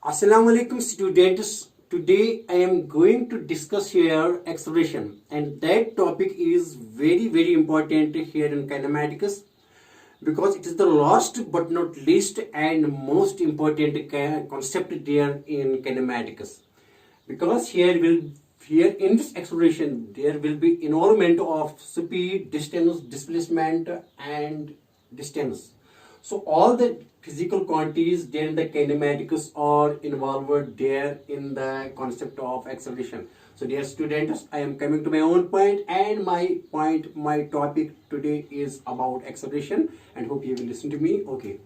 Assalamu alaikum students. Today I am going to discuss here acceleration, and that topic is very important here in kinematics because it is the last but not least and most important concept there in kinematics. Because here in this acceleration there will be involvement of speed, distance, displacement and distance. So all the physical quantities there in the kinematics are involved there in the concept of acceleration. So dear students, I am coming to my own point, and my topic today is about acceleration, and hope you will listen to me. Okay.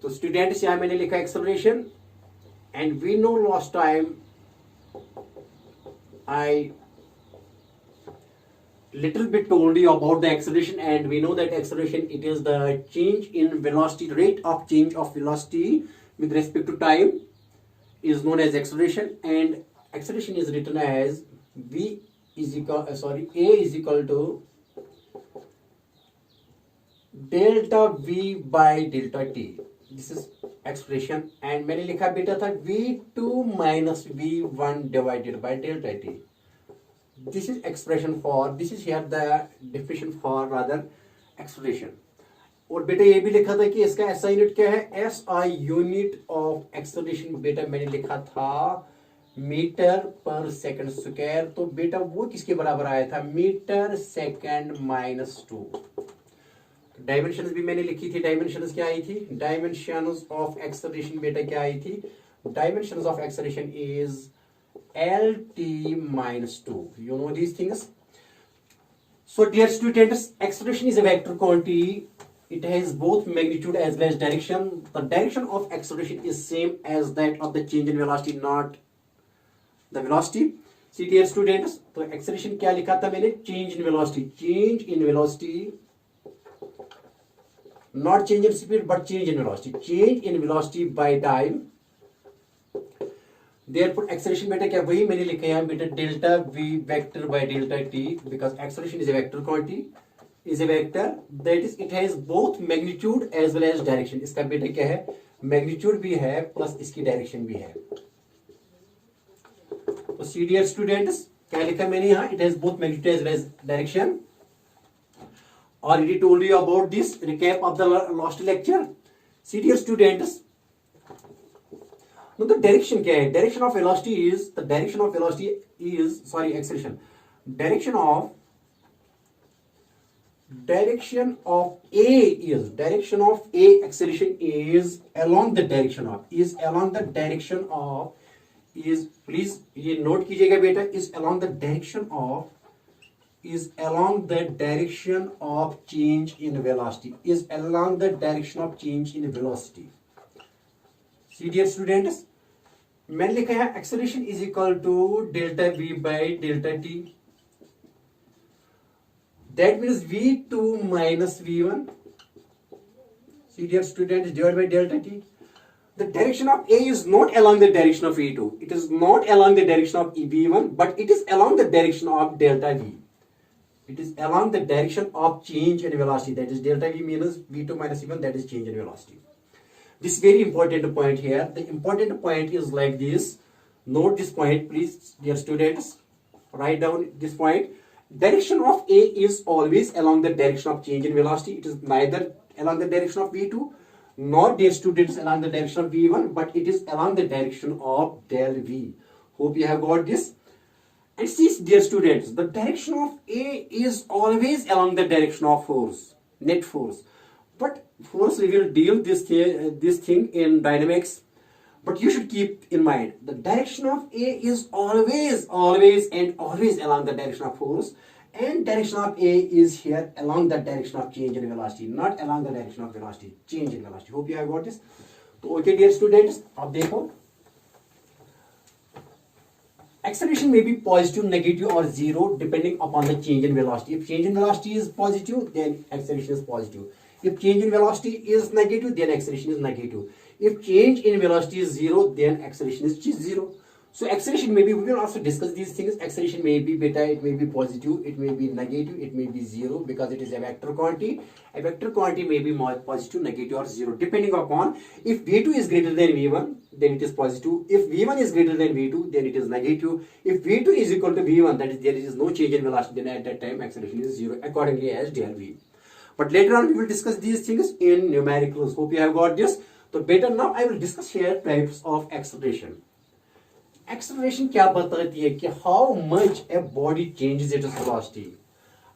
So students, यहाँ मैंने लिखा acceleration, and we know last time I little bit told you about the acceleration, and we know that acceleration, it is the change in velocity, rate of change of velocity with respect to time is known as acceleration, and acceleration is written as a is equal to delta v by delta t. This is expression, and मैंने लिखा बेटा था v2 minus v1 divided by delta t. This is expression for, this is here the definition for rather acceleration. और बेटा ये भी लिखा था कि इसका SI यूनिट क्या है, SI यूनिट ऑफ एक्सेलरेशन बेटा मैंने लिखा था मीटर पर सेकंड स्क्वायर. तो बेटा वो किसके बराबर आया था, मीटर सेकंड माइनस 2. डायमेंशंस भी मैंने लिखी थी. डायमेंशंस क्या आई थी, डायमेंशंस ऑफ एक्सेलरेशन बेटा क्या आई थी, dimensions of acceleration is LT minus 2. You know these things. So dear students, acceleration is a vector quantity. It has both magnitude as well as direction. The direction of acceleration is same as that of the change in velocity, not the velocity. See dear students, तो acceleration क्या लिखा था मैंने, change in velocity. Change in velocity, not change in speed but change in velocity. Change in velocity by time. Therefore acceleration बेटा क्या, वही मैंने लिखा है बेटा delta v vector by delta t, because acceleration is a vector quantity, is a vector that is it has both magnitude as well as direction. इसका बेटा क्या है, magnitude भी है प्लस इसकी डायरेक्शन भी है. तो सी डियर स्टूडेंट्स क्या लिखा मैंने यहाँ, it has both magnitude as well as direction. Already told you about this recap of the last lecture. See dear students, now the direction क्या है, direction of velocity is, the direction of velocity is, sorry acceleration, direction of A acceleration is along the direction of, please ये note कीजिएगा बेटा, is along the direction of change in velocity, See dear students, मैंने लिखा है acceleration is equal to delta v by delta t. That means v2 minus v1. See dear students, divided by delta t. The direction of A is not along the direction of v2. It is not along the direction of v1, but it is along the direction of delta v. It is along the direction of change in velocity. That is delta v minus v2 minus v1. That is change in velocity. This very important point here. The important point is like this. Note this point, please, dear students. Write down this point. Direction of A is always along the direction of change in velocity. It is neither along the direction of v2 nor, dear students, along the direction of v1, but it is along the direction of del v. Hope you have got this. And see, dear students, the direction of A is always along the direction of force, net force. But force, we will deal this thing in dynamics. But you should keep in mind the direction of A is always along the direction of force, and direction of A is here along the direction of change in velocity, not along the direction of velocity, change in velocity. Hope you have got this. So okay dear students, अब देखो, acceleration may be positive, negative or zero depending upon the change in velocity. If change in velocity is positive, then acceleration is positive. If change in velocity is negative, then acceleration is negative. If change in velocity is zero, then acceleration is zero. So acceleration may be, we will also discuss these things. Acceleration may be beta, it may be positive, it may be negative, it may be zero, because it is a vector quantity. A vector quantity may be more positive, negative, or zero, depending upon if v2 is greater than v1, then it is positive. If v1 is greater than v2, then it is negative. If v2 is equal to v1, that is, there is no change in velocity, then at that time acceleration is zero, accordingly as del v. But later on we will discuss these things in numericals. Hope you have got this. So better now I will discuss here types of acceleration. Acceleration क्या बताती है कि how much a body changes its velocity.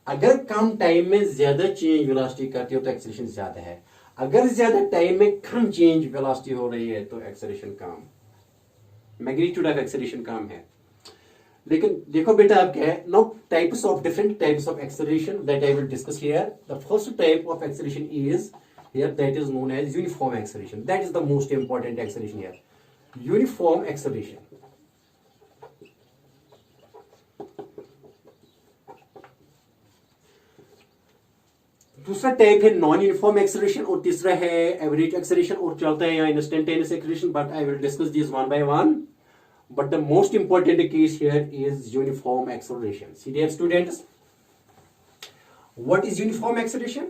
अगर कम time में ज्यादा change velocity करती हो तो एक्सेलरेशन ज्यादा है, अगर ज्यादा टाइम में कम चेंज वेलोसिटी हो रही है तो एक्सेलरेशन कम, मैग्नीट्यूड ऑफ एक्सेलरेशन कम है. लेकिन देखो बेटा अब क्या है, now types of different types of acceleration that I will discuss here. The first type of acceleration is here that is known as uniform acceleration. That is the most important acceleration here, uniform acceleration. दूसरा टाइप है non uniform acceleration और तीसरा है average acceleration और चलता है यहाँ instantaneous acceleration, but I will discuss this one by one. But the most important case here is uniform acceleration. See dear students, what is uniform acceleration?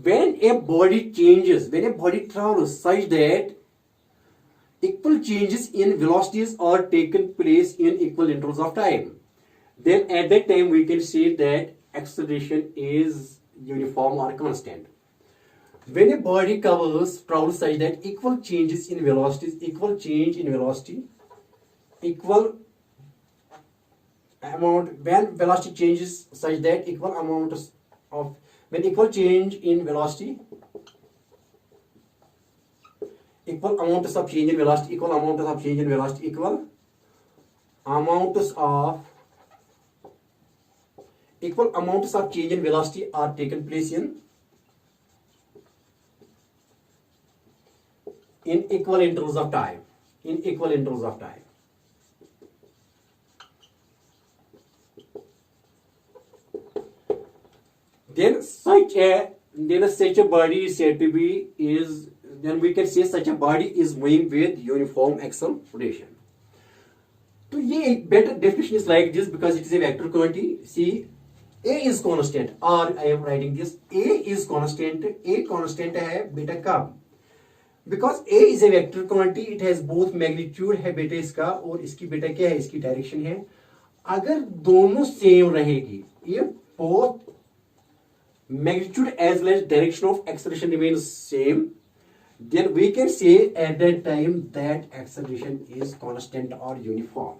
When a body changes, when a body travels such that equal changes in velocities are taken place in equal intervals of time, then at that time we can say that acceleration is uniform or constant. When a body travels such that equal changes in velocities, equal change in velocity, equal amount, when velocity changes such that equal amount of, when equal change in velocity, equal amounts of change in velocity, equal amounts of change in velocity, equal amounts of change in velocity are taken place in equal intervals of time, in equal intervals of time. Then such a body is said to be then we can say such a body is moving with uniform acceleration. So a better definition is like this, because it is a vector quantity. See, A is constant, or I am writing this, A is constant. A constant है बेटा कब? Because A is a vector quantity, it has both magnitude है बेटा इसका, और इसकी बेटा क्या है, इसकी डायरेक्शन है. अगर दोनों सेम रहेगी, ये both magnitude as well as direction of acceleration remains same, then we can say at that time that acceleration is constant or uniform,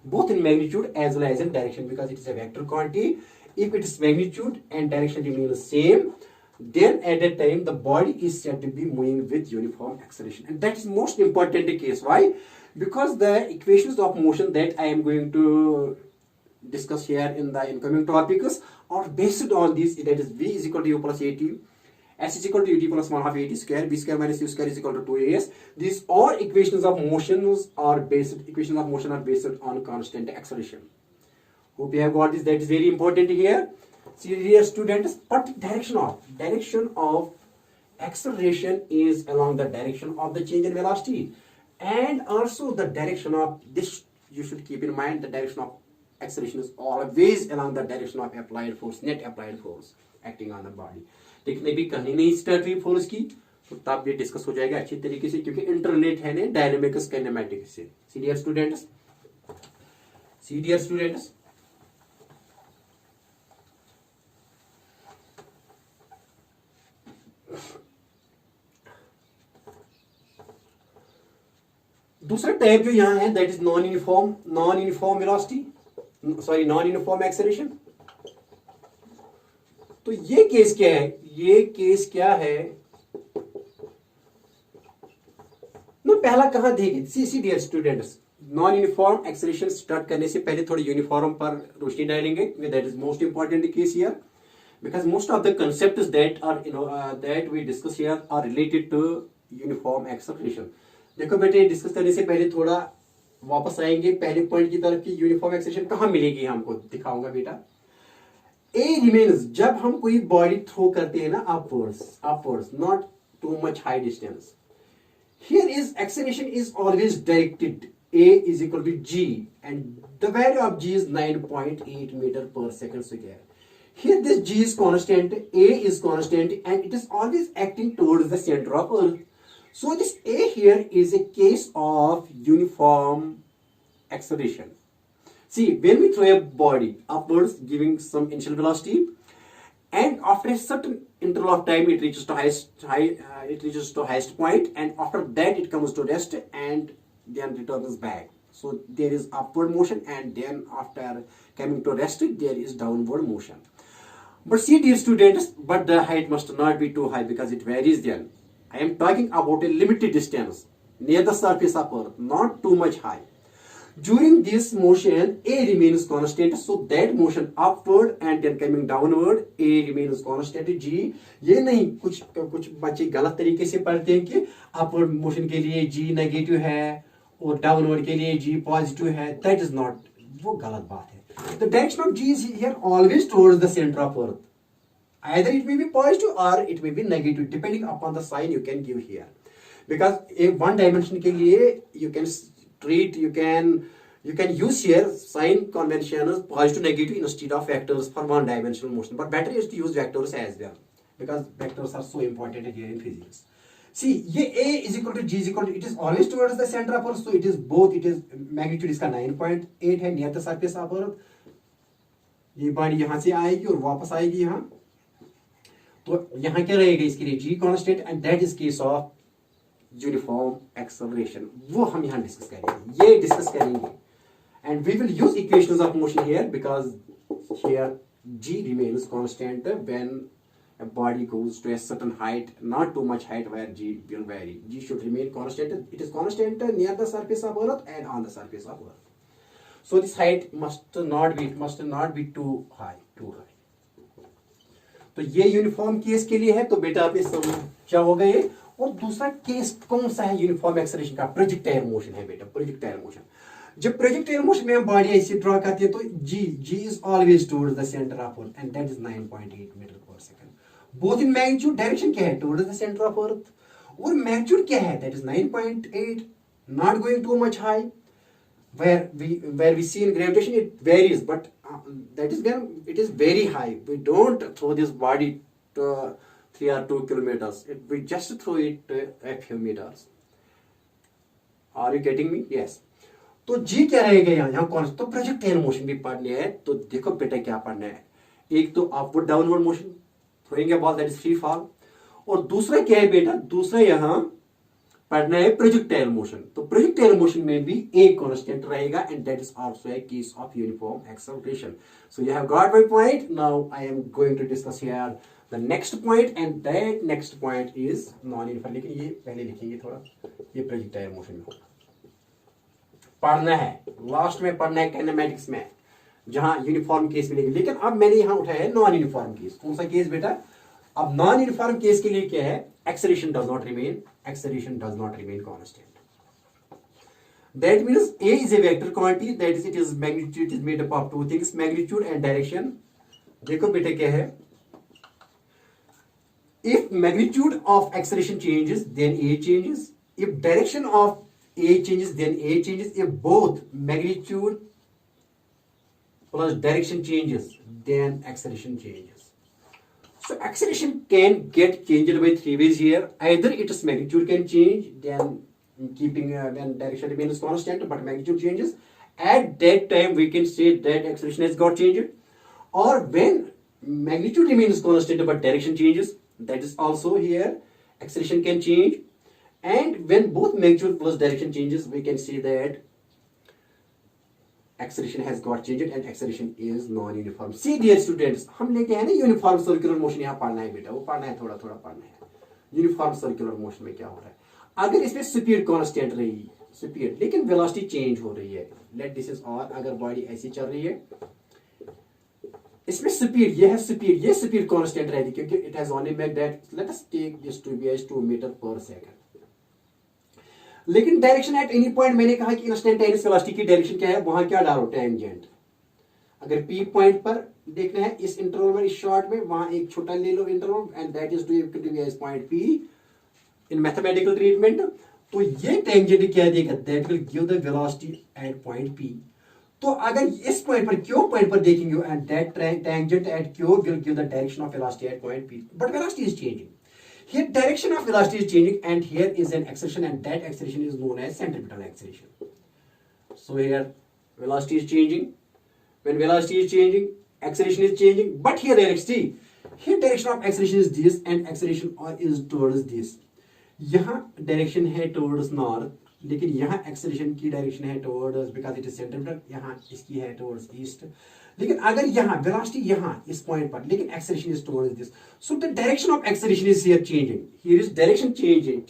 both in magnitude as well as in direction, because it is a vector quantity. If its magnitude and direction remain the same, then at that time the body is said to be moving with uniform acceleration. And that is most important case. Why? Because the equations of motion that I am going to discuss here in the incoming topics are based on this, that is v is equal to u plus at, s is equal to ut plus 1 half at square, b square minus u square is equal to 2as. These all equations of motion are based on constant acceleration. Hope you have got this. That is very important here. See here students, but direction of acceleration is along the direction of the change in velocity, and also the direction of this, you should keep in mind, the direction of acceleration is always along the direction of applied force, net applied force acting on the body. लेकिन अभी कहीं नहीं start हुई force की, तो तब ये discuss हो जाएगा अच्छी तरीके से, क्योंकि इंटरनेट है ना डायनेमिक्स काइनेमेटिक्स से. सी डियर स्टूडेंट्स, दूसरा टाइप जो यहाँ है that is non uniform velocity, sorry non uniform acceleration. तो ये केस क्या है, ये केस क्या है ना, पहला कहां देगी. See dear students, non uniform acceleration start करने से पहले थोड़ी यूनिफॉर्म पर रोशनी डालेंगे. That is most important case here, because most of the concepts that are that we discuss here are related to uniform acceleration. देखो बेटे, डिस्कस करने से पहले थोड़ा वापस आएंगे पहले पॉइंट की तरफ कि यूनिफॉर्म एक्सेलरेशन कहां मिलेगी, हमको दिखाऊंगा बेटा. ए रिमेन्स, जब हम कोई बॉडी थ्रो करते हैं ना upwards, not to much high distance, here is acceleration is always directed A is equal to G, and the value of G is 9.8 meter per second square. Here this G is constant, A is constant, and it is always acting towards the center of Earth. So this A here is a case of uniform acceleration. See, when we throw a body upwards, giving some initial velocity, and after a certain interval of time, it reaches to highest point, and after that it comes to rest and then returns back. So there is upward motion, and then after coming to rest, there is downward motion. But see, dear students, but the height must not be too high because it varies then. I am talking about a limited distance near the surface of Earth, not too much high. During this motion, A remains constant, so that motion upward and then coming downward, A remains constant. G, ये नहीं, कुछ बच्चे गलत तरीके से पढ़ते हैं कि upward motion के लिए G नेगेटिव है और downward के लिए G पॉजिटिव है. That is not, वो गलत बात है. The direction of G is here always towards the center of Earth. Either it may be positive or it may be negative, depending upon the sign you can give here. Because in one dimension के लिए you can treat, you can use here sign conventions positive negative instead of vectors for one dimensional motion, but better is to use vectors as well because vectors are so important here in physics. See, ये A is equal to G is equal to, it is always towards the center of Earth, so it is both, it is magnitude इसका 9.8 है near the surface of Earth. ये body यहाँ से आएगी और वापस आएगी यहाँ, तो यहाँ क्या रहेगा इसके लिए G constant, and that is case of uniform acceleration. वो हम यहाँ डिस्कस करेंगे, ये डिस्कस करेंगे, and we will use equations of motion here because here G remains constant when a body goes to a certain height, not too much height where G will vary. G should remain constant. It is constant near the surface of Earth and on the surface of Earth. So this height must not be too high. तो ये uniform case के लिए है. तो बेटा आप इस क्या होगा ये. और दूसरा केस कौन सा है यूनिफॉर्म एक्सेलरेशन का? प्रोजेक्टाइल मोशन है बेटा, प्रोजेक्टाइल मोशन. जब प्रोजेक्टाइल मोशन में हम बॉडी ऐसे ड्रॉ करते हैं तो G is always towards the centre of earth, and that is 9.8 metre per second. Both in magnitude, direction क्या है? Towards the centre of earth. और मैग्नीट्यूड क्या है? That is 9.8, not going too much high. where we see in gravitation it varies, but that is when it is very high. We don't throw this body to 3 or 2 kilometers. We just throw it a few meters. Are you getting me? Yes. तो G क्या रहेगा यहाँ कौन? तो projectile motion भी पढ़ने है. तो देखो बेटा क्या पढ़ना है. एक तो upward downward motion, throwing a ball, that is free fall. और दूसरा क्या है बेटा? दूसरा यहाँ पढ़ना है प्रोजेक्टाइल मोशन. तो प्रोजेक्टाइल मोशन में भी एक कांस्टेंट रहेगा, and that is also a case of uniform acceleration. So you have got my point. Now I am going to discuss here the next point, and that next point is non uniform. लेकिन ये पहले लिखेंगे थोड़ा, ये projectile motion में पढ़ना है, last में पढ़ना है काइनेमैटिक्स में, जहां यूनिफॉर्म केस मिलेगी. लेकिन अब मैंने यहां उठाया है नॉन यूनिफॉर्म केस. कौन सा केस बेटा? अब नॉन यूनिफॉर्म केस के लिए क्या है? Acceleration does not remain constant. That means A is a vector quantity, that is it is magnitude is made up of two things, magnitude and direction. देखो बेटा क्या है? If magnitude of acceleration changes, then A changes. If direction of A changes, then A changes. If both magnitude plus direction changes, then acceleration changes. So acceleration can get changed by three ways here. Either its magnitude can change, then keeping when direction remains constant but magnitude changes. At that time we can say that acceleration has got changed. Or when magnitude remains constant but direction changes, that is also here acceleration can change. And when both magnitude plus direction changes, we can say that acceleration has got changed and acceleration is non-uniform. See dear students, हम लेके हैं ना uniform circular motion. यहाँ पढ़ना है बेटा, वो पढ़ना है, थोड़ा पढ़ना है. यूनिफॉर्म सर्कुलर मोशन में क्या हो रहा है? अगर इसमें स्पीड कांस्टेंट रही, स्पीड, लेकिन वेलोसिटी चेंज हो रही है. Let this is on. अगर बॉडी ऐसी चल रही है, इसमें स्पीड, ये है स्पीड, ये स्पीड कांस्टेंट रहेगी क्योंकि it has only make that. Let us take this to be as 2 metre per second. लेकिन डायरेक्शन एट एनी पॉइंट, मैंने कहा कि इंस्टेंटेनियस वेलोसिटी की डायरेक्शन क्या है? वहां क्या डालो? टेंजेंट. अगर पी पॉइंट पर देखना है इस इंटरवल में, इस शॉर्ट में, वहां एक छोटा ले लो interval, and that is to as point P in mathematical treatment. तो ये टेंजेंट क्या देगा, that will give the velocity at point P। तो अगर इस पॉइंट पर क्यू पॉइंट पर देखेंगे and that tangent at Q will give the direction of velocity at point P, but velocity is changing. Here direction of velocity is changing and here is an acceleration and that acceleration is known as centripetal acceleration. So here velocity is changing. When velocity is changing, acceleration is changing, but here direction of acceleration is this and acceleration is towards this. यहाँ direction है towards north, लेकिन यहाँ acceleration की direction है towards, because it is centripetal, यहाँ इसकी है towards east. लेकिन अगर यहाँ velocity यहाँ इस point पर, लेकिन acceleration is towards this, so the direction of acceleration is here changing. Here is direction changing,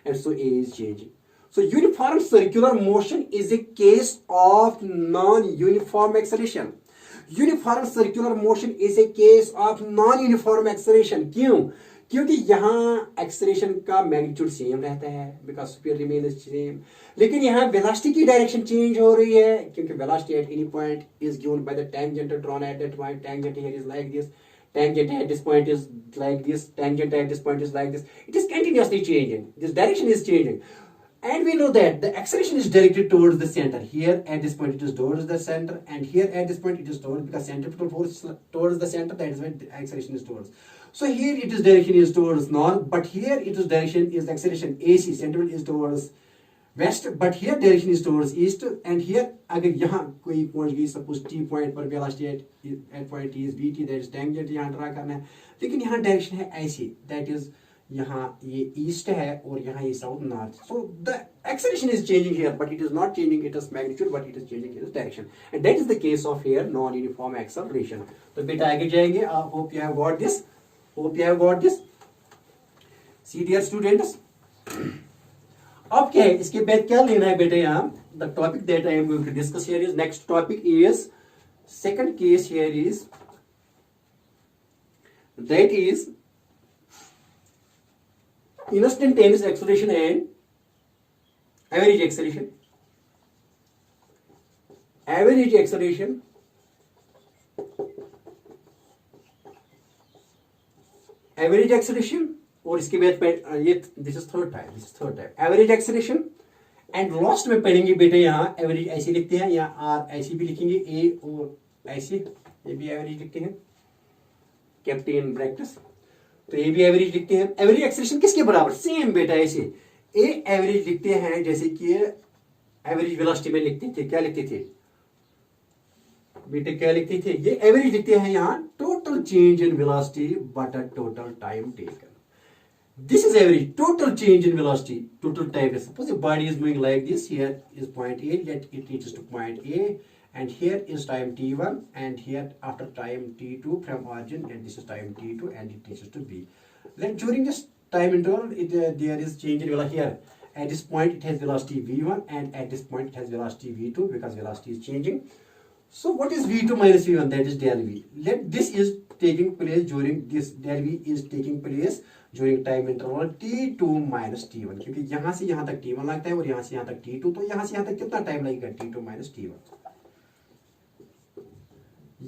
and so A is changing. So uniform circular motion is a case of non-uniform acceleration. Uniform circular motion is a case of non-uniform acceleration. क्यों? क्योंकि यहाँ acceleration का magnitude same रहता है, because speed remain same, लेकिन यहाँ velocity की direction change हो रही है, क्योंकि velocity at any point is given by the tangent drawn at that point. Tangent here is like this, tangent at this point is like this, tangent at this point is like this. It is continuously changing. This direction is changing. And we know that the acceleration is directed towards the center. Here at this point it is towards the center, and here at this point it is towards, because centripetal force is towards the center, that is why the acceleration is towards. So here it is direction is towards north, but here it is direction is acceleration AC, centripetal is towards west, but here direction is towards east. And here अगर यहाँ कोई पहुंच गई, suppose T point पर velocity at point T is VT, that is tangent यहाँ draw करना है, लेकिन यहाँ डायरेक्शन है ऐसी, that is यहाँ ये ईस्ट है और यहाँ ये south north. So the acceleration is changing here, but it is not changing its magnitude, but it is changing its direction, and that is the case of here non uniform acceleration. तो बेटा आगे जाएंगे. Hope you have got this, hope you have got this. See dear students, अब क्या है, इसके बाद क्या लेना है बेटा, यहाँ the topic that I am going to discuss here is, next topic is, second case here is, that is instantaneous acceleration and average acceleration. Average acceleration, average acceleration, और इसके बाद ये this is third type average acceleration. And last में पढ़ेंगे बेटे, यहाँ average ऐसे लिखते हैं, यहाँ आर ऐसे भी लिखेंगे, ए और ऐसे, ये भी एवरेज लिखते हैं, कैप्टन ब्रैकेट्स, तो ये भी एवरेज लिखते हैं. एवरेज एक्सेलरेशन किसके बराबर, सेम बेटा ऐसे ए एवरेज लिखते हैं, जैसे कि एवरेज वेलोसिटी में लिखते थे, क्या लिखते थे बेटे, क्या लिखते थे, ये एवरेज लिखते हैं यहाँ, total change in velocity but a total time taken. This is average, total change in velocity, total time. Suppose the body is moving like this, here is point A, let it reaches to point A, and here is time t1, and here after time t2 from origin, and this is time t2, and it reaches to B. Then during this time interval, there is change in velocity here. At this point it has velocity v1, and at this point it has velocity v2, because velocity is changing. So what is v2 minus v1? That is del v. Let this is taking place during this, del v is taking place during time interval t2 minus t1, क्योंकि यहाँ से यहाँ तक t1 लगता है और यहाँ से यहाँ तक t2, तो यहाँ से यहाँ तक कितना टाइम लगेगा, t2 minus t1.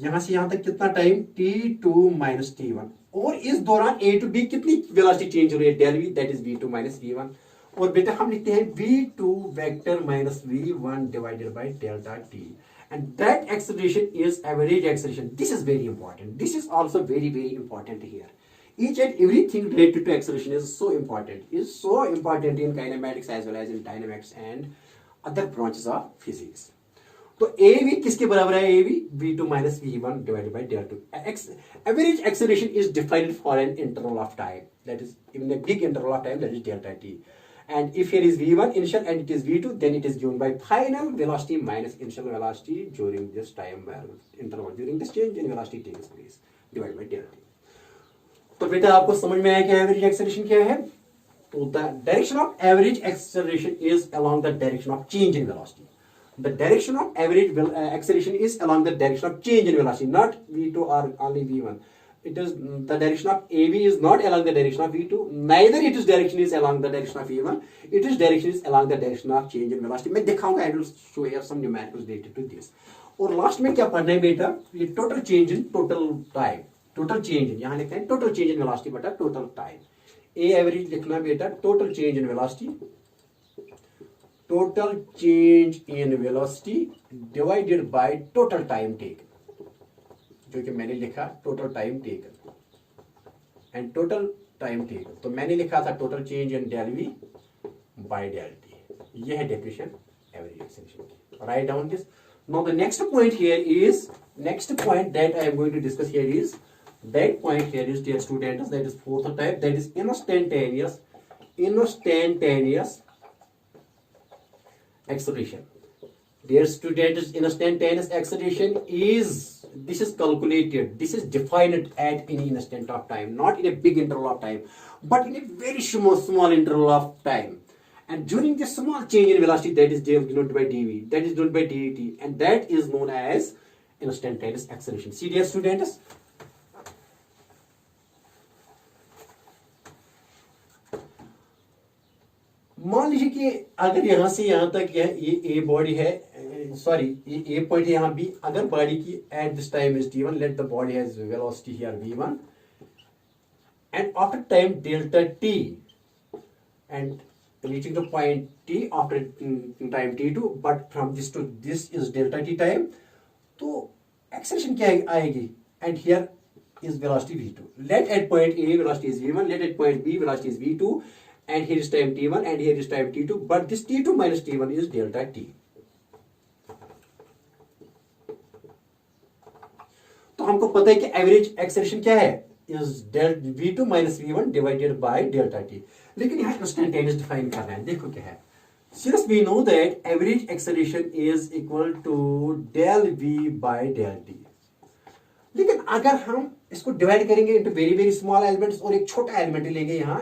यहाँ से यहाँ तक कितना टाइम, t2 minus t1, और इस दौरान a to b कितनी वेलोसिटी चेंज हो रही है, del v, that is v2 minus v1. और बेटा हम लिखते हैं v2 vector minus v1 divided by delta t, and that acceleration is average acceleration. This is very important. This is also very important here. Each and everything related to acceleration is so important. Is so important in kinematics as well as in dynamics and other branches of physics. तो AV किसके बराबर है, AV v2 minus v1 divided by delta 2. Average acceleration is defined for an interval of time, that is in a big interval of time, that is delta t. And if here is v1 initial and it is v2, then it is given by final velocity minus initial velocity during this time interval, during this change in velocity takes place, divided by delta t. तो बेटा आपको समझ में आया कि average acceleration क्या है. तो the direction of average acceleration is along the direction of change in velocity. The direction of average acceleration is along the direction of change in velocity, not v2 or only v1. It is the direction of AV is not along the direction of v2, neither it is direction is along the direction of v1. It is direction is along the direction of change in velocity. मैं दिखाऊंगा, I will show here some numericals related to this. और last में क्या पढ़ना है बेटा, ये total change in total time, total change in, यहाँ लिखते हैं टोटल चेंज इन वेलोसिटी बटा टोटल टाइम. ए एवरेज लिखना बेटा, total change in velocity total change in velocity divided by total time taken, जो कि मैंने लिखा total time taken and total time taken, तो मैंने लिखा था total change in del we by del t. यह है डेफिनेशन एवरेज एक्सेलरेशन की। Write down this. Now the next point here is, next point that I am going to discuss here is, that point here is, dear students, that is fourth type, that is instantaneous acceleration. Dear students, instantaneous acceleration is, this is calculated, this is defined at any instant of time, not in a big interval of time, but in a very small interval of time. And during this small change in velocity, that is denoted by dv, that is denoted by dt, and that is known as instantaneous acceleration. See dear students, मान लीजिए कि अगर यहां से यहां तक ये a body है, सॉरी ये ए पॉइंट है यहां बी, अगर बॉडी की at this time is t1, let the body has velocity here v1 and after time delta t and reaching the point t after time t2, but from this to this is delta t time, तो acceleration क्या आएगी, and here is velocity v2, let at point a velocity is v1, let at point b velocity is v2, and here is time t1 and here is time t2, but this t2 minus t1 is delta t. तो हमको पता है कि average acceleration क्या है, is v2 minus v1 divided by delta t, लेकिन यहाँ instantaneous define करना है। देखो क्या है, since we know that average acceleration is equal to del v by del t, लेकिन अगर हम इसको डिवाइड करेंगे into very very small elements और एक छोटा एलिमेंट लेंगे यहाँ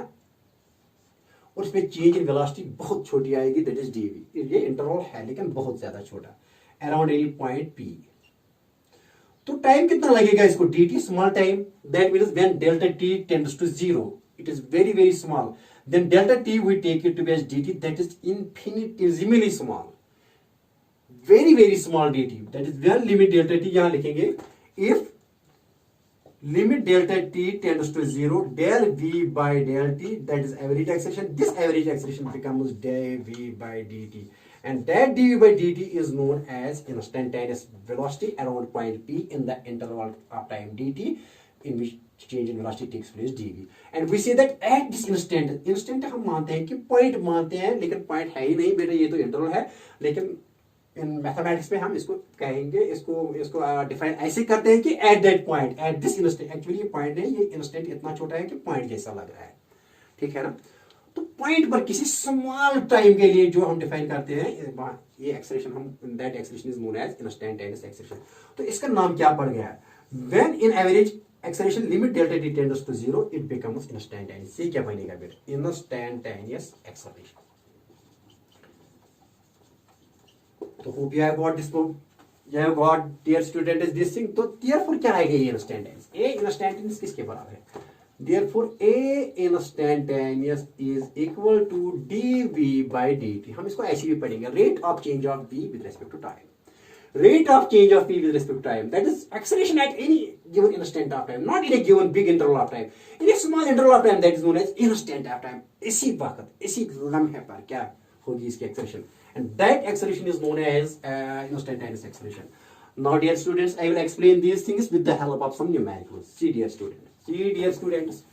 और इसमें चेंज इन वेलोसिटी बहुत छोटी आएगी, दैट इज dv, ये इंटरवल है लेकिन बहुत ज्यादा छोटा, अराउंड एनी पॉइंट p, तो टाइम कितना लगेगा इसको, dt small time, that means when delta t tends to 0 it is very very small, then delta t we take it to be as dt, that is infinitesimally small, very very small dt, that is where limit delta t यहां लिखेंगे, if limit delta t tends to 0 del v by del t, that is average acceleration, this average acceleration becomes del v by dt, and that dv by dt is known as instantaneous velocity around point p in the interval of time dt in which change in velocity takes place dv, and we say that at this instant हम मानते हैं कि point मानते हैं, लेकिन point है ही नहीं बेटा, ये तो इंटरवल है, लेकिन इन मैथमेटिक्स में हम इसको कहेंगे, इसको डिफाइन ऐसे करते हैं कि at that point, at this instant, actually ये पॉइंट नहीं, ये इंस्टेंट इतना छोटा है कि पॉइंट जैसा लग रहा है, ठीक है ना। तो पॉइंट पर किसी स्मॉल टाइम के लिए जो हम डिफाइन करते हैं ये एक्सेलरेशन, हम that acceleration is known as instantaneous acceleration. तो इसका नाम क्या पड़ गया है, when in average acceleration limit delta t tends to 0 it becomes instantaneous, ये क्या बनेगा बेटा, instantaneous acceleration। तो hope you have got this book, you have got dear student is this thing, तो therefore क्या आएगा ये instantaneous, a instantaneous किसके बराबर है, therefore a instantaneous is equal to dv by dt, हम इसको ऐसे भी पढ़ेंगे, rate of change of v with respect to time, rate of change of p with respect to time, that is acceleration at any given instant of time, not in a given big interval of time, in a small interval of time, that is known as instant of time, इसी वक्त इसी लम्हे पर क्या होगी इसकी acceleration, and that acceleration is known as instantaneous acceleration. Now dear students, I will explain these things with the help of some numericals. See dear students,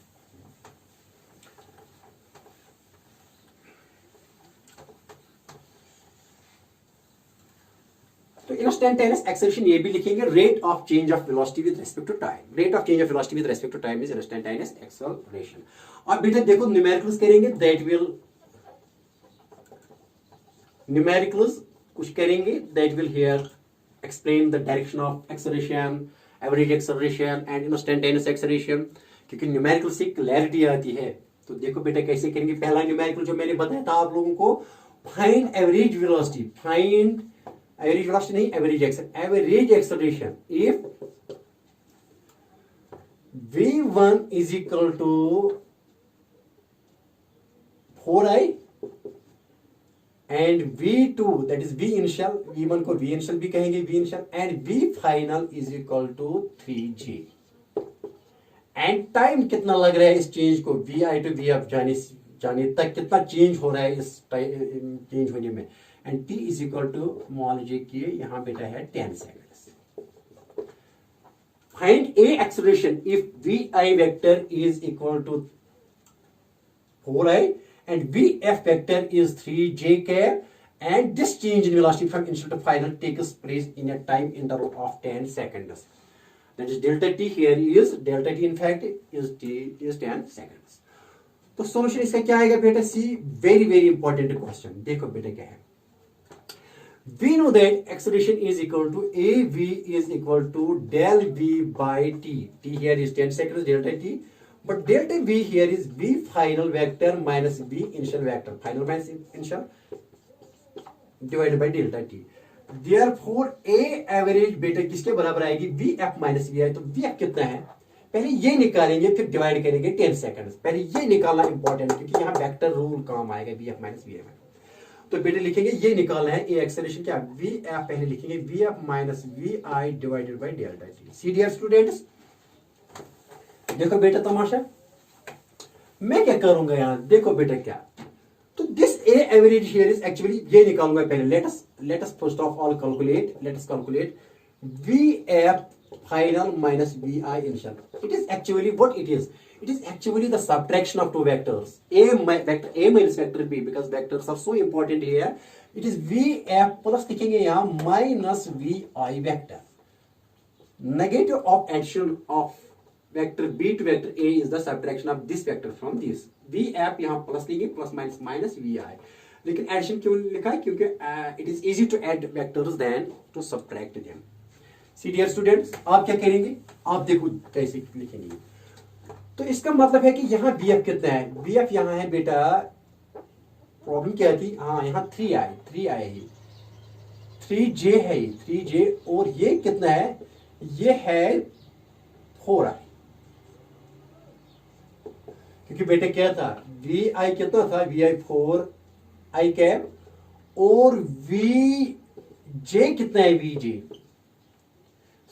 तो instantaneous acceleration ये भी लिखेंगे, rate of change of velocity with respect to time, rate of change of velocity with respect to time is instantaneous acceleration. और बेटा देखो numericals करेंगे, that will numericals कुछ करेंगे, that will hear explain the direction of acceleration, average acceleration and instantaneous acceleration, क्योंकि numerical से clarity आती है। तो देखो बेटा कैसे करेंगे, पहला न्यूमेरिकल जो मैंने बताया था आप लोगों को, find average velocity, find average velocity नहीं, average acceleration if v1 is equal to 4i and v2 that is v initial, v1 को v initial भी कहेंगे, v initial and v final is equal to 3j, and time कितना लग रहा है इस change को, vi to v up जाने जाने तक कितना चेंज हो रहा है इस चेंज होने में, and t is equal to मान लीजिए कि यहाँ बेटा है 10 seconds. Find a acceleration if vi vector is equal to 4i and vf vector is 3j cap, and this change in velocity from initial to final takes place in a time interval of 10 seconds. That is delta t here is delta t in fact is t is 10 seconds. तो solution इसका क्या आएगा बेटा? सी very very important question. देखो बेटा क्या है, we know that acceleration is equal to av is equal to del v by t. T here is 10 seconds delta t, but delta v here is v final vector minus v initial vector, final minus initial divided by delta t. Therefore a average बेटा किसके बराबर आएगी? vf minus vi। तो vf कितना है पहले ये निकालेंगे, फिर डिवाइड करेंगे 10 सेकंड। पहले ये निकालना इंपॉर्टेंट है क्योंकि यहाँ वेक्टर रूल काम आएगा vf minus vi में। तो बेटे लिखेंगे ये निकालना है ए एक्सेलरेशन क्या, vf पहले लिखेंगे vf minus vi divided by delta t। See dear students देखो बेटा तमाशा, मैं क्या करूंगा यहाँ, देखो बेटा क्या, तो this A average here is actually ये निकालूंगा पहले। Let us first of all calculate vf final minus vi initial. It is actually what it is. It is actually the subtraction of two vectors, vector a minus vector b, because vectors are so important here. It is vf plus लिखेंगे यहाँ minus vi vector. Negative of addition of vector b to vector a is the subtraction of this vector from this. vf यहाँ plus लेंगे, plus minus minus vi, लेकिन addition क्यों लिखा है? क्योंकि it is easy to add vectors than to subtract them. See dear students आप क्या करेंगे, आप देखो कैसे लिखेंगे। तो इसका मतलब है कि यहाँ bf कितना है, bf यहाँ है बेटा, प्रॉब्लम क्या थी, हाँ यहाँ 3i है, 3j है, 3j, और ये कितना है, ये है 4i। क्योंकि बेटे क्या था, vi कितना था, vi 4i कैप, और vj कितना है, vj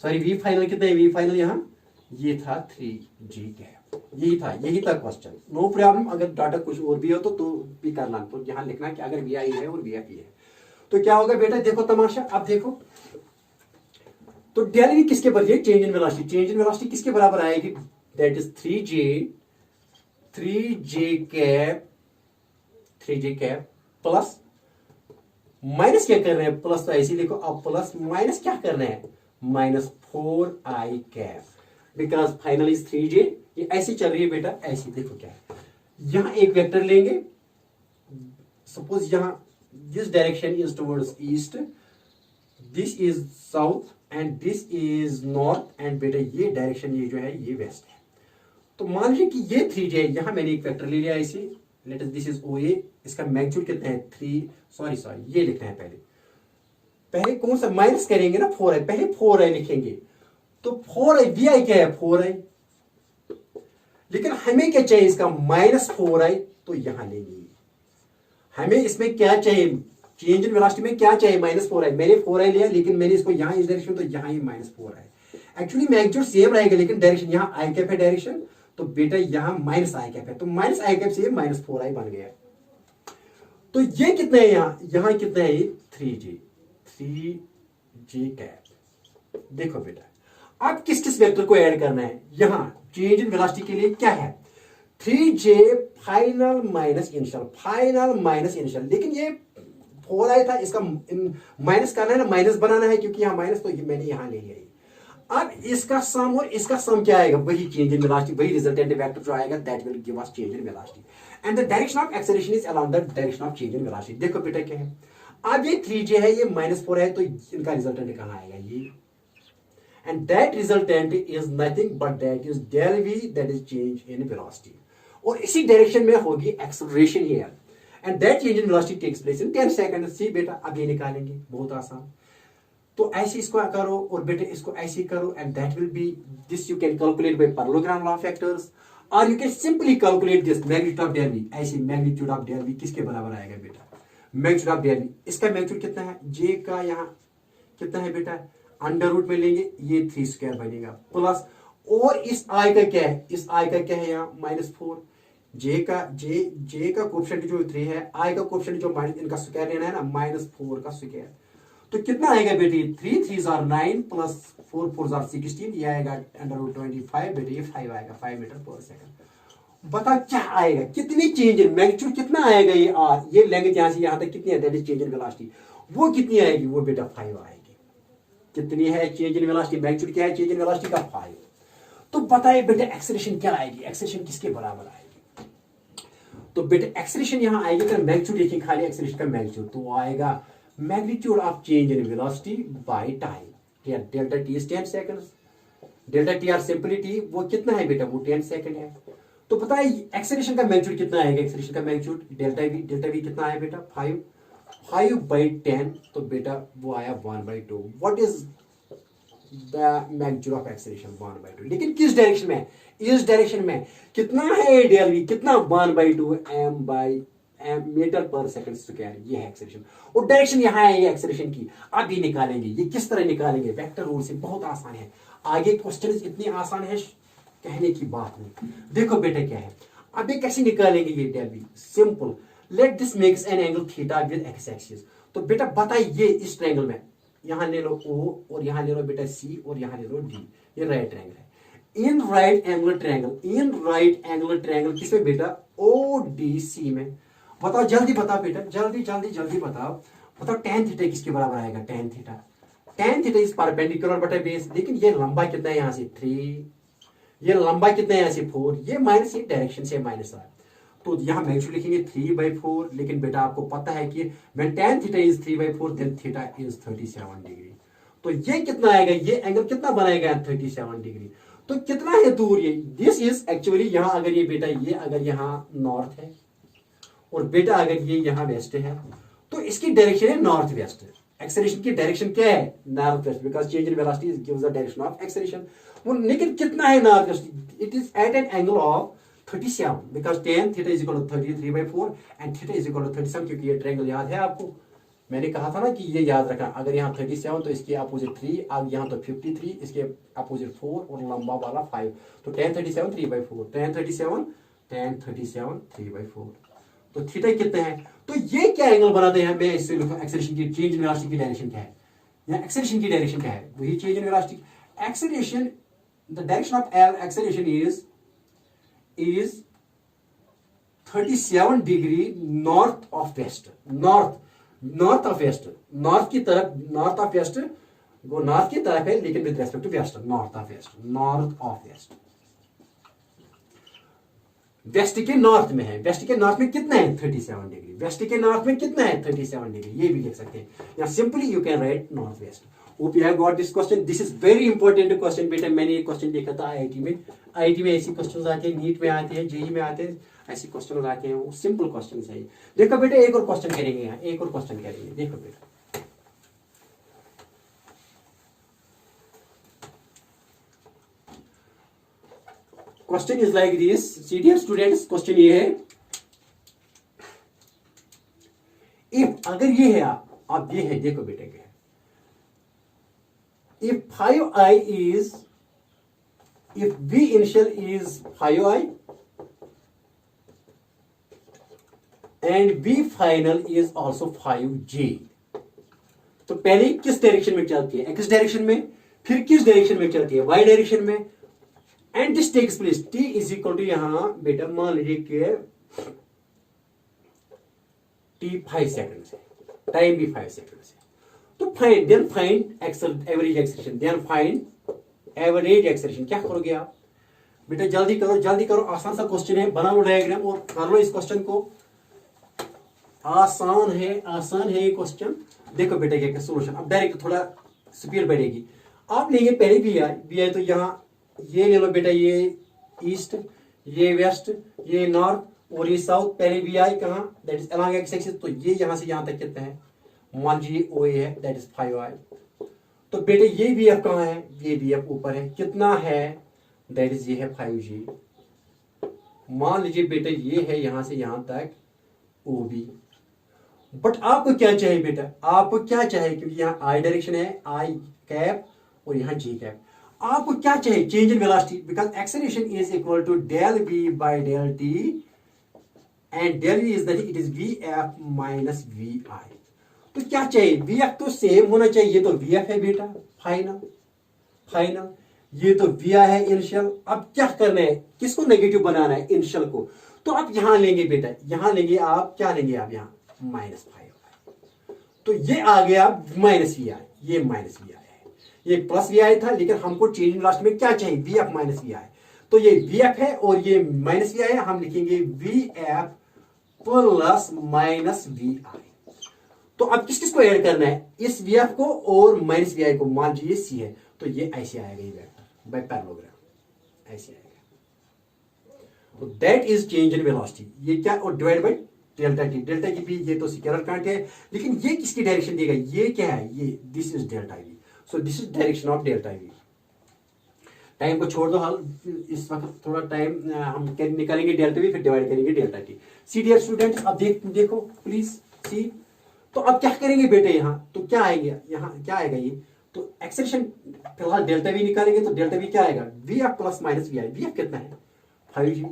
सॉरी v फाइनल कितना है, v फाइनल यहाँ ये था 3g कैप। यही था क्वेश्चन। नो प्रॉब्लम, अगर डाटा कुछ और भी हो तो भी करना, तो यहाँ लिखना कि अगर vi है और vf है तो क्या होगा बेटा, देखो तमाशा, अब देखो तो डेल v किसके बराबर है, चेंज इन वेलोसिटी किसके बराबर आएगी, that is 3j cap plus minus क्या कर रहे हैं, प्लस तो ऐसे लिखो, अब प्लस माइनस क्या कर रहे हैं, minus 4i cap, because final is 3j। ये ऐसी चल रही है बेटा, ऐसी देखो क्या है, यहां एक वेक्टर लेंगे, सपोज यहां this direction is towards east, this is south and this is north, and बेटा ये डायरेक्शन ये जो है ये वेस्ट है। तो मान लीजिए कि ये 3j है, यहां मैंने एक वेक्टर ले लिया ऐसे, let us this is OA, इसका मैग्नीट्यूड कितना है 3, सॉरी ये लिखना है पहले कौन सा माइनस करेंगे ना, 4i, पहले 4i लिखेंगे, तो 4i vi क्या है 4i, लेकिन हमें क्या चाहिए इसका माइनस 4i, तो यहां लेंगे। हमें इसमें क्या चाहिए, चेंज इन वेलोसिटी में क्या चाहिए, माइनस 4i, मैंने 4i लिया लेकिन मैंने इसको यहां इस डायरेक्शन, तो यहां ही minus 4i। Actually magnitude same रहेगा लेकिन डायरेक्शन यहां i कैप है डायरेक्शन, तो बेटा यहां माइनस i कैप है, तो माइनस i कैप से माइनस 4i बन गया। तो ये कितना है, यहां कितना है, 3j कैप। देखो बेटा अब किस वेक्टर को ऐड करना है, यहां चेंज इन वेलोसिटी के लिए क्या है, 3j फाइनल माइनस इनिशियल, लेकिन ये 4i था, इसका माइनस करना है ना, माइनस बनाना है, क्योंकि यहां माइनस, तो मैंने यहां ले लिया। अब इसका सम और इसका सम क्या आएगा, वही चेंज इन वेलोसिटी, वही रिजल्टेंट वेक्टर जो आएगा, that will give us change in velocity, and the direction of acceleration is along the direction of change in velocity. देखो बेटा क्या है, अब ये 3j है, ये माइनस 4 है, तो इनका रिजल्टेंट कहां आएगा, ये, and that resultant is nothing but that is del v, that is change in velocity, और इसी डायरेक्शन में होगी acceleration here, and that change in velocity takes place in 10 second. See बेटा अब ये निकालेंगे, बहुत आसान, तो ऐसे इसको करो और बेटे इसको ऐसे करो, and that will be this, you can calculate by parallelogram law of vectors, और you can simply calculate this magnitude of del v। ऐसे मैग्नीट्यूड ऑफ डेल v किसके बराबर आएगा बेटा, मैग्नीट्यूड ऑफ डेल v, इसका मैग्नीट्यूड कितना है, j का यहाँ कितना है बेटा, अंडर रूट में लेंगे, ये 3 स्क्वायर बनेगा, प्लस, और इस i का क्या है, इस i का क्या है यहाँ -4, जे का कोफिशिएंट जो 3 है, आई का कोफिशिएंट जो माइनस, इनका स्क्वायर लेना है ना, -4 का स्क्वायर। तो कितना आएगा बेटे, 3 3 आर 9 प्लस 4 4 आर 16, ये आएगा √25 बेटे, ये 5 आएगा, 5 मीटर पर सेकंड। बताओ क्या आएगा, कितनी चेंज इन मैग्नीट्यूड कितना आएगा, ये आर, ये लेंथ यहां से यहां तक कितनी है, that is change in velocity, वो कितनी आएगी, वो बेटा 5 आएगी। कितनी है चेंज इन वेलोसिटी, मैग्नीट्यूड क्या है चेंज इन वेलोसिटी का, 5। तो बताइए बेटे एक्सेलरेशन क्या आएगी, एक्सेलरेशन किसके बराबर आएगी। तो बेटे एक्सेलरेशन यहां आएगी, अगर मैग्नीट्यूड देखिए खाली एक्सेलरेशन का मैग्नीट्यूड, तो वो आएगा magnitude of change in velocity by time. Delta T is 10 seconds, delta T R simply T, वो कितना है बेटा, वो 10 सेकंड है। तो बताइए एक्सेलरेशन का मैग्नीट्यूड कितना आएगा, एक्सेलरेशन का मैग्नीट्यूड डेल्टा वी कितना है बेटा, 5/10, तो बेटा वो आया 1/2। What is the magnitude of acceleration, 1/2। लेकिन किस डायरेक्शन में, इस डायरेक्शन में कितना है डेल वी, कितना 1/2 m metre per second square, ये है एक्सेलरेशन। और डायरेक्शन यहाँ है ये एक्सेलरेशन की, अब ये निकालेंगे, ये किस तरह निकालेंगे, वेक्टर रूल से, बहुत आसान है। आगे क्वेश्चन इतनी आसान है कहने की बात नहीं। देखो बेटा क्या है, अब ये कैसे निकालेंगे ये del v, simple, let this makes an angle theta with x axis. तो बेटा बताइए इस ट्रायंगल में, यहां ले लो O और यहां ले लो बेटा C और यहां ले लो D, ये राइट ट्रायंगल है। इन राइट एंगुलर ट्रायंगल किसमें बेटा, ODC में। बताओ जल्दी बताओ बेटा, जल्दी बताओ tan थीटा किसके बराबर आएगा, tan थीटा इज परपेंडिकुलर बटा बेस। लेकिन ये लंबा कितना है, यहां से 3, ये लंबा कितना है, यहां से 4, ये माइनस, ये डायरेक्शन से माइनस है, तो यहां मैग्नीट्यूड लिखेंगे 3/4। लेकिन बेटा आपको पता है कि when tan theta is 3/4 then theta is 37 degree. तो ये कितना आएगा, ये एंगल कितना बनाएगा, 37 डिग्री। तो कितना है दूर ये, दिस इज एक्चुअली, यहां अगर ये बेटा, ये अगर यहां नॉर्थ है और बेटा अगर ये यहां वेस्ट है, तो इसकी डायरेक्शन है नॉर्थ वेस्ट। एक्सेलरेशन की डायरेक्शन क्या है, north west, because change in velocity gives the direction of acceleration. वो लेकिन कितना है north west, it is at an angle of 37, because tan theta is equal to 33/4 and theta is equal to 37, क्योंकि ये triangle याद है आपको, मैंने कहा था ना कि ये याद रखना, अगर यहाँ 37 तो इसके अपोजिट 3, अब यहाँ तो 53, इसके अपोजिट 4 और लंबा वाला 5, तो tan 37 3/4, tan 37 3/4। तो थीटा कितना है, तो ये क्या एंगल बनाते हैं, मैं इससे लिखूं एक्सेलरेशन की, चेंज इन वेलोसिटी की डायरेक्शन क्या है, या एक्सेलरेशन की डायरेक्शन क्या है, वही change in velocity. Acceleration, the direction of acceleration is 37 degree north of west, north of west, north की तरफ, नॉर्थ ऑफ वेस्ट, वो नॉर्थ की तरफ है लेकिन with respect to west, north of west, west के नॉर्थ में है, वेस्ट के नॉर्थ में कितना है 37 डिग्री, वेस्ट के नॉर्थ में कितना है 37 डिग्री, ये भी लिख सकते हैं, या simply you can write north west. Hope you have got this question, this is very important question बेटा, मैंने ये क्वेश्चन देखा था आईआईटी में ऐसी क्वेश्चन आते हैं, नीट में आते हैं, जेई में आते हैं, ऐसे क्वेश्चन आते हैं, वो सिंपल क्वेश्चन है। देखो बेटा एक और क्वेश्चन करेंगे, यहाँ एक और क्वेश्चन करेंगे, देखो बेटा question is like this, senior students, question ये है, इफ अगर ये है, आप ये है, देखो बेटा क्या है, if 5i is, if v initial is 5i and v final is also 5j, तो पहले किस डायरेक्शन में चलती है, x डायरेक्शन में, फिर किस डायरेक्शन में चलती है, y डायरेक्शन में, and this takes place, t is equal to, यहां बेटा मान लीजिए कि t 5 सेकंड से, टाइम भी 5 सेकंड से, तो find, then find average acceleration, then find average acceleration. क्या करोगे आप बेटा, जल्दी करो, आसान सा क्वेश्चन है, बनाओ डायग्राम और कर लो इस क्वेश्चन को, आसान है ये क्वेश्चन। देखो बेटा क्या सोल्यूशन, अब डायरेक्ट थोड़ा स्पीड बढ़ेगी, आप लेंगे पहले भी आई तो यहाँ ये ले लो बेटा, ये ईस्ट, ये वेस्ट, ये नॉर्थ और ये साउथ, पहले भी आई कहाँ, that is along x axis, तो ये यहां से यहां तक कितना है, मान लीजिए ओ ए है, दैट इज 5i, तो बेटे ये भी एफ कहाँ है, ये भी एफ ऊपर है, कितना है, दैट इज ये है 5g, मान लीजिए बेटे ये है यहां से यहां तक ओ बी, बट आपको क्या चाहिए बेटा, आपको क्या चाहिए, क्योंकि यहाँ आई डायरेक्शन है, आई कैप और यहाँ जी कैप, आपको क्या चाहिए, change in velocity, because acceleration is equal to del we by del T and del V is nothing, it is V F minus we I. तो क्या चाहिए, वी एफ तो सेम होना चाहिए, ये तो वी एफ है बेटा फाइनल, फाइनल, ये तो वी आई है इनिशियल। अब क्या करना है, किसको नेगेटिव बनाना है, इनिशियल को। तो आप यहां लेंगे बेटा, यहां लेंगे आप, क्या लेंगे आप यहां माइनस 5, तो ये आ गया माइनस वी आई, ये माइनस वी आई है, ये प्लस वी आई था, लेकिन हमको चेंज लास्ट में क्या चाहिए, we F minus we I. तो ये वी एफ है और ये माइनस वी आई है, हम लिखेंगे V F plus minus we I. तो अब किस किस को ऐड करना है, इस वी एफ को और माइनस वी आई को, मान लीजिए सी है, तो ये ऐसे आएगा, ये वेक्टर बाय पैरेललोग्राम ऐसे आएगा। तो that is change in velocity, ये क्या, और divide by delta T, delta की भी ये तो स्केलर कांट है, लेकिन ये किसकी डायरेक्शन देगा, ये क्या है, ये this is delta we, so this is direction of delta we. Time को छोड़ दो हाल, इस वक्त थोड़ा टाइम हम निकालेंगे डेल्टा वी, फिर डिवाइड करेंगे डेल्टा टी। सी डियर स्टूडेंट्स, अब देखो प्लीज सी। तो अब क्या करेंगे बेटे, यहां तो क्या आएगा, यहां क्या आएगा, ये तो एक्सेलेरेशन फिलहाल डेल्टा वी निकालेंगे, तो डेल्टा वी क्या आएगा, v F plus minus we i. V f कितना है 5g,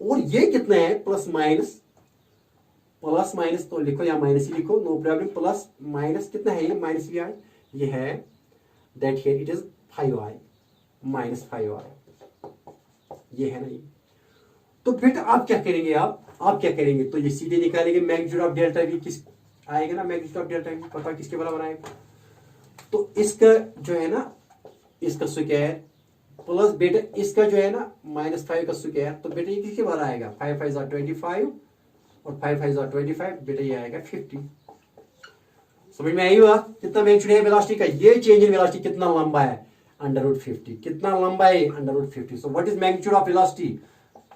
और ये कितना है प्लस माइनस, प्लस माइनस तो लिखो या माइनस ही लिखो, नो प्रॉब्लम, प्लस माइनस कितना है ये माइनस वी आई, ये है that here it is 5i minus 5i, ये है ना ये। तो बेटा आप क्या करेंगे, आप क्या करेंगे, तो ये सीधे निकालेंगे मैग्नीट्यूड ऑफ डेल्टा वी, किस आएगा ना, मैग्नीट्यूड ऑफ डेल्टा वी पता किसके बराबर आएगा, तो इसका जो है ना, इसका स्क्वायर प्लस बेटा इसका जो है ना -5 का स्क्वायर, तो बेटा ये किसके बराबर आएगा, 5 5 = 25 और 5 5 = 25, बेटा ये आएगा 50। समझ में आई बात, कितना मैग्नीट्यूड है वेलोसिटी का, ये चेंज इन वेलोसिटी कितना लंबा है, √50, कितना लंबा है √50। So what is magnitude of velocity,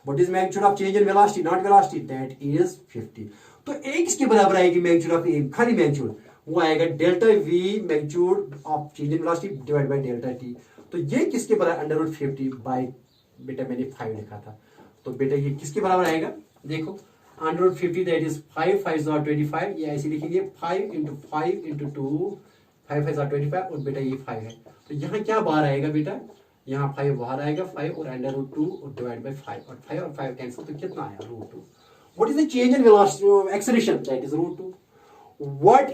what is magnitude of change in velocity, not velocity, that is 50। तो एक इसके बराबर आएगी मैग्नीट्यूड ऑफ ए, खाली मैग्नीट्यूड, वो आएगा delta we magnitude of change in velocity divide by delta T. तो ये किसके बराबर, √50 बाय, बेटा मैंने 5 लिखा था, तो बेटा ये किसके बराबर आएगा, देखो √50 दैट इज 5 5 = 25, ये ऐसे लिखेंगे 5 × 5 × 2, 5 5 = 25, और बेटा ये 5 है, तो यहाँ क्या बाहर आएगा बेटा, यहाँ 5 बाहर आएगा, 5 और √2 और डिवाइड बाय 5, और 5 और 5 कैंसिल, तो कितना आया √2। What is the change in velocity acceleration, that is √2। what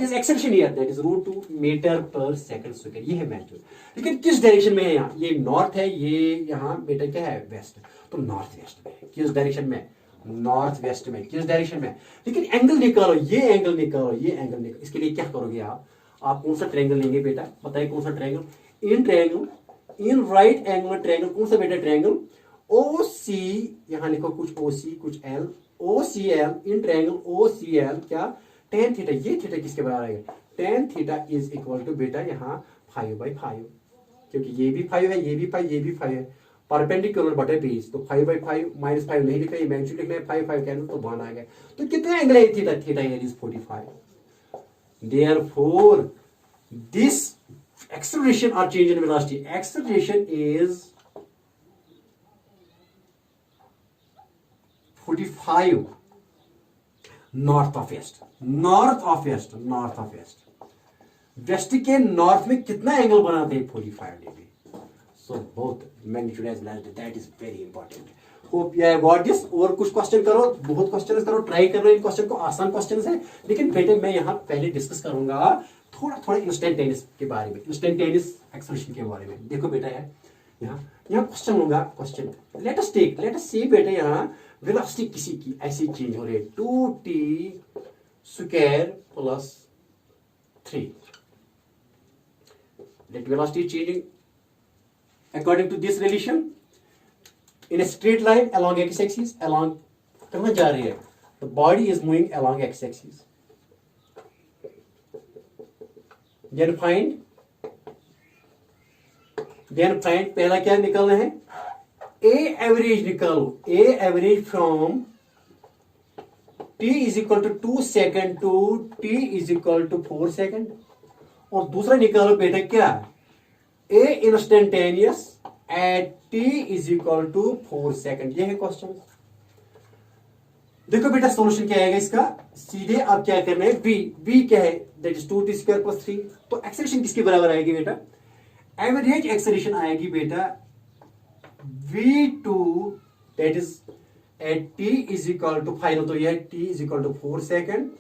is acceleration here, that is √2 metre per second square, ये है मैग्नीट्यूड। लेकिन किस डायरेक्शन में है, यहाँ ये नॉर्थ है, ये यहाँ बेटा क्या है वेस्ट, तो नॉर्थ वेस्ट में है, किस डायरेक्शन में, नॉर्थ वेस्ट में, किस डायरेक्शन में। लेकिन एंगल निकालो, ये एंगल निकालो, ये एंगल निकालो, इसके लिए क्या करोगे आप कौन सा ट्रायंगल लेंगे बेटा, बताइए कौन सा triangle, in right angle triangle, कौन सा बेटा ट्रायंगल, OC, यहां लिखो कुछ OC कुछ L, OCL, in triangle OCL क्या, tan थीटा, ये थीटा किसके बराबर आएगा, tan theta is equal to बेटा यहाँ 5/5, क्योंकि ये भी 5 है, ये भी 5, ये भी 5 है, परपेंडिकुलर बटे बेस, तो 5/5 -5 नहीं लिखना, ये मैग्नीट्यूड लिखना है, 5 5 कैंसिल, तो 1 आ गया। तो कितना एंगल है theta, theta here is 45। Therefore this acceleration or change in velocity, acceleration is 45 north of west, north of west, north of west, west के नॉर्थ में कितना एंगल बनाते हैं 45 degree. So both magnitude as well, that is very important. Hope you have got this. और कुछ question करो, बहुत question करो, ट्राई करो इन क्वेश्चन को, आसान क्वेश्चन है, लेकिन बेटे मैं यहाँ पहले डिस्कस करूंगा थोड़ा थोड़ा इंस्टेंटेनियस के बारे में, इंस्टेंटेनियस एक्सेलरेशन के बारे में। देखो बेटा है यहाँ क्वेश्चन होगा, क्वेश्चन लेट अस सी बेटा यहाँ वेलोसिटी किसी की ऐसी चेंज हो रही है 2t² + 3, let velocity changing according to this relation in a straight line along x-axis, along कहाँ जा रही है, the body is moving along x-axis, then find पहला क्या निकालना है, A average निकालो, A average from t is equal to 2 second to t is equal to 4 second, और दूसरा निकालो बेटा क्या, A instantaneous at t is equal to 4 second. ये है क्वेश्चन। देखो बेटा सॉल्यूशन क्या आएगा इसका, सीधे आप क्या करना है, b क्या है, दैट इज 2t² + 3, तो एक्सेलरेशन किसके बराबर आएगी बेटा, एवरेज एक्सेलरेशन आएगी बेटा v2 = that is at t is equal to final, तो यह t is equal to 4 second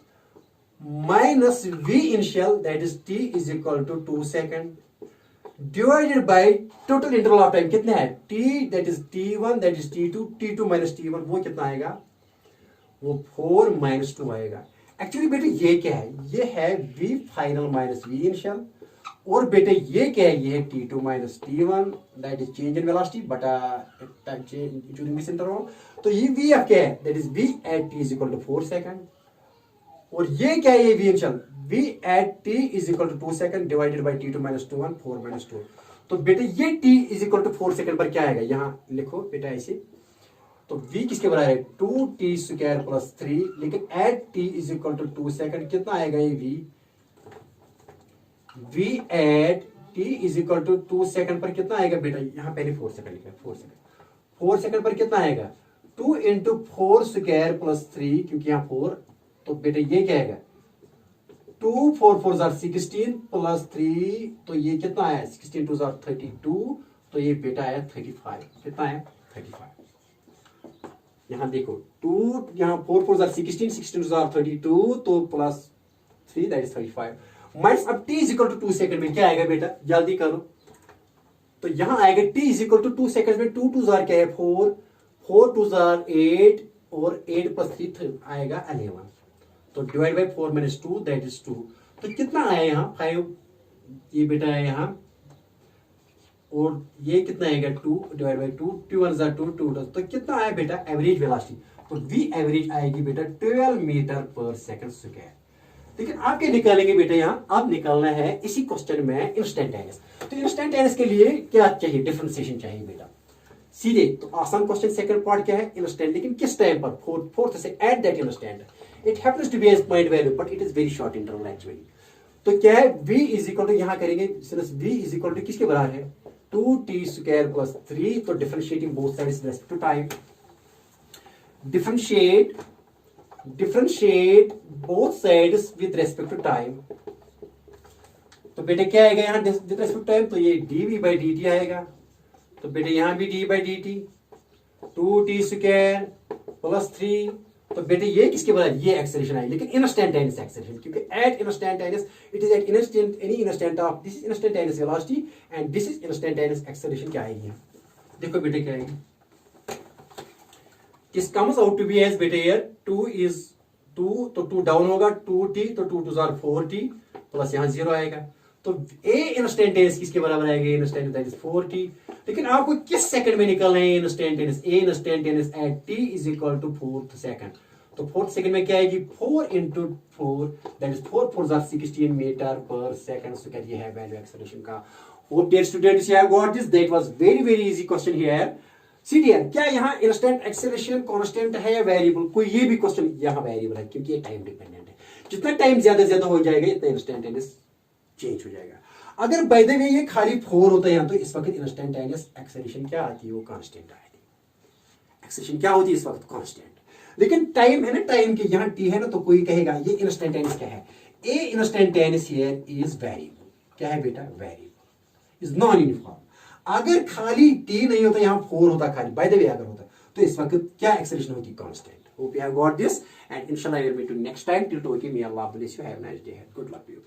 minus v initial that is t is equal to 2 second divided by total interval of time कितना है t that is t1 that is t2 minus t1 वो कितना आएगा, वो 4 minus 2 आएगा। Actually बेटे ये क्या है, ये है v final minus v initial, और बेटे ये क्या है, ये है t2 minus t1 that is change in velocity बटा time change during this interval. तो ये v अब क्या है, that is v at t is equal to 4 second, और ये क्या है, ये v initial v at t is equal to 2 second divided by t2 minus 2 4 minus 2। तो बेटे ये t is equal to 4 second पर क्या आएगा, यहां लिखो बेटा ऐसे, तो v किसके बराबर है 2t स्क्वायर प्लस 3, लेकिन at t is equal to 2 second कितना आएगा ये v at t is equal to 2 second पर कितना आएगा बेटा, यहां पहले 4 सेकंड लिखा है, 4 सेकंड पर कितना आएगा 2 इंटू 4 स्क्वायर प्लस 3, क्योंकि यहां 4, तो बेटा ये क्या आएगा 2 4 4 16 प्लस 3, तो ये कितना आया 16 2 32, तो ये बेटा आया 35, कितना है 35। यहां देखो 2, यहां 4 4 16 16 2 32, तो प्लस 3 दैट इज 35 माइनस, अब t is equal to 2 second में क्या आएगा बेटा, जल्दी करो, तो यहां आएगा t is equal to 2 second में 2 2 क्या है 4 4 2 8, और 8 प्लस 3 आएगा 11, तो divide by 4 minus 2 that is 2, तो कितना आया यहाँ 5, ये बेटा है यहाँ, और ये कितना आएगा 2 डिवाइड बाय 2 2 1 2 2, तो कितना आया बेटा एवरेज वेलोसिटी, तो v एवरेज आएगी बेटा 12 मीटर पर सेकंड स्क्वायर। लेकिन आप क्या निकालेंगे बेटा, यहाँ आप निकालना है इसी क्वेश्चन में इंस्टेंटेनियस, तो इंस्टेंटेनियस के लिए क्या चाहिए, डिफरेंशिएशन चाहिए बेटा सीधे, तो आसान क्वेश्चन सेकंड पार्ट क्या है इंस्टेंट, लेकिन किस टाइम पर, फोर्थ से at that instant, it happens to be as point value but it is very short interval actually. तो क्या है v इज इक्वल टू, यहां करेंगे since v is equal to किसके बराबर है 2t स्क्वायर प्लस 3, तो differentiating both sides with respect to time, differentiate both sides with respect to time, तो बेटे क्या आएगा यहां विद रिस्पेक्ट टू टाइम, तो ये dv बाई dt आएगा, तो बेटे यहां भी d by dt 2t square plus 3, तो बेटे ये किसके बराबर, ये एक्सेलरेशन आई, लेकिन इंस्टेंटेनियस एक्सेलरेशन, क्योंकि at instantaneous it is at instant any instant of, this is instantaneous velocity and this is instantaneous acceleration, क्या आएगी देखो बेटे क्या आएगी, this comes out to be as बेटे हियर 2 इज 2, तो 2 डाउन होगा 2t, तो 2 2 4t प्लस यहां 0 आएगा, तो a इंस्टेंटेनियस किसके बराबर आएगा, इंस्टेंटेनियस दैट इज 4t, लेकिन आपको किस सेकंड में निकालना है instantaneous, a instantaneous at t is equal to 4th second, तो 4th सेकंड में क्या आएगी 4 into 4 that is 4 4 16 metre per second square, ये है वैल्यू एक्सेलरेशन का। Hope dear students you have got this, that was very easy question here. See dear, क्या यहाँ instant acceleration constant है या वेरिएबल, कोई ये भी क्वेश्चन, यहाँ वेरिएबल है क्योंकि ये टाइम डिपेंडेंट है, जितना टाइम ज्यादा हो जाएगा इतना इंस्टेंटेनियस चेंज हो जाएगा। अगर बाय द वे ये खाली 4 होता है यहाँ, तो इस वक्त इंस्टेंटेनियस एक्सेलरेशन क्या आती है, वो कांस्टेंट आती है, एक्सेलरेशन क्या होती है इस वक्त कांस्टेंट, लेकिन टाइम है ना, टाइम के यहाँ t है ना, तो कोई कहेगा ये इंस्टेंटेनियस क्या है, a instantaneous here is variable, क्या है बेटा वेरिएबल, इज नॉन यूनिफॉर्म। अगर खाली t नहीं होता, यहाँ 4 होता खाली, बाय द वे अगर होता, तो इस वक्त क्या एक्सेलरेशन होती constant. Hope you have got this and इंशाल्लाह I will meet you next time, till टोके मे अल्लाह bless you, have a nice day, good luck to you.